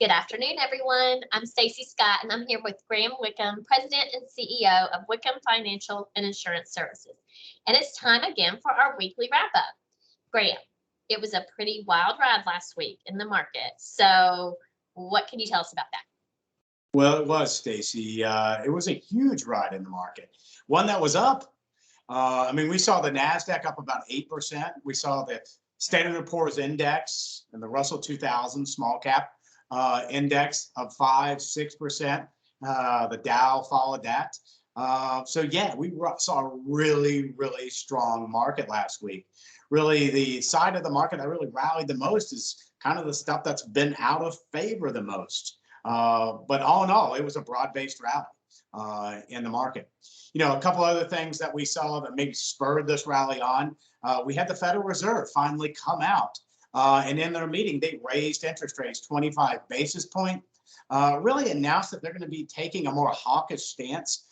Good afternoon, everyone. I'm Stacy Scott, and I'm here with Graham Wickham, President and CEO of Wickham Financial and Insurance Services. And it's time again for our weekly wrap-up. Graham, it was a pretty wild ride last week in the market. So what can you tell us about that? Well, it was, Stacy. It was a huge ride in the market, one that was up. We saw the NASDAQ up about 8%. We saw the Standard & Poor's index and the Russell 2000 small cap index of 5-6%. The Dow followed that. We saw a really strong market last week. Really, the side of the market that really rallied the most is kind of the stuff that's been out of favor the most. But all in all, it was a broad-based rally in the market. A couple other things that we saw that maybe spurred this rally on. We had the Federal Reserve finally come out. And in their meeting, they raised interest rates 25 basis points, really announced that they're going to be taking a more hawkish stance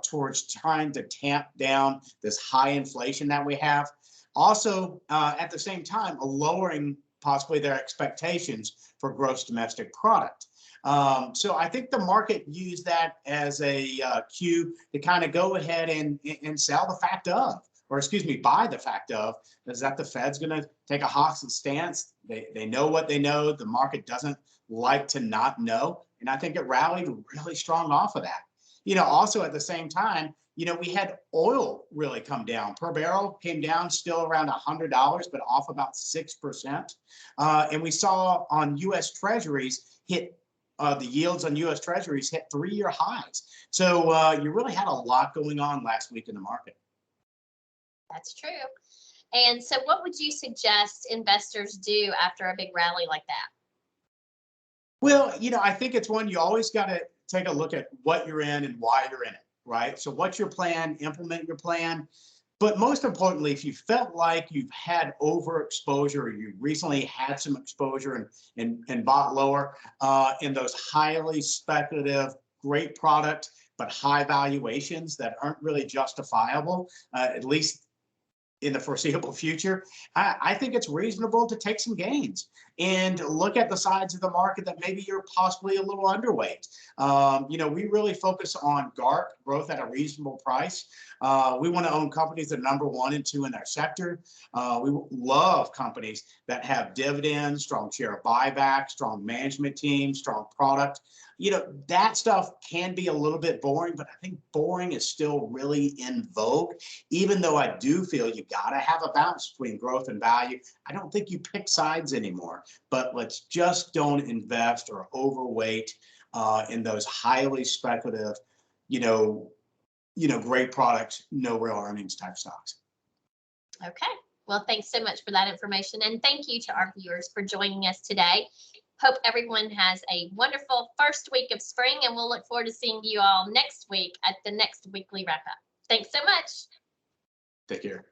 towards trying to tamp down this high inflation that we have. Also, at the same time, lowering possibly their expectations for gross domestic product. So I think the market used that as a cue to kind of go ahead and sell the fact of, or excuse me, buy the fact of, is that the Fed's going to take a hawkish stance. They know what they know. The market doesn't like to not know. And I think it rallied really strong off of that. Also at the same time, we had oil really come down. Per barrel came down still around $100, but off about 6%. And we saw on U.S. Treasuries hit the yields on U.S. Treasuries hit 3-year highs. So you really had a lot going on last week in the market. That's true. And so what would you suggest investors do after a big rally like that? Well, I think it's one you always got to take a look at what you're in and why you're in it, right? So what's your plan? Implement your plan. But most importantly, if you felt like you've had overexposure, or you recently had some exposure and bought lower in those highly speculative, great product, but high valuations that aren't really justifiable, at least in the foreseeable future, I think it's reasonable to take some gains and look at the sides of the market that maybe you're possibly a little underweight. We really focus on GARP, growth at a reasonable price. We want to own companies that are number 1 and 2 in their sector. We love companies that have dividends, strong share buyback, strong management team, strong product. That stuff can be a little bit boring, but I think boring is still really in vogue, even though I do feel you got to have a balance between growth and value. I don't think you pick sides anymore, but let's just don't invest or overweight in those highly speculative, great products, no real earnings type stocks. Okay. Well, thanks so much for that information. And thank you to our viewers for joining us today. Hope everyone has a wonderful first week of spring, and we'll look forward to seeing you all next week at the next weekly wrap up. Thanks so much. Take care.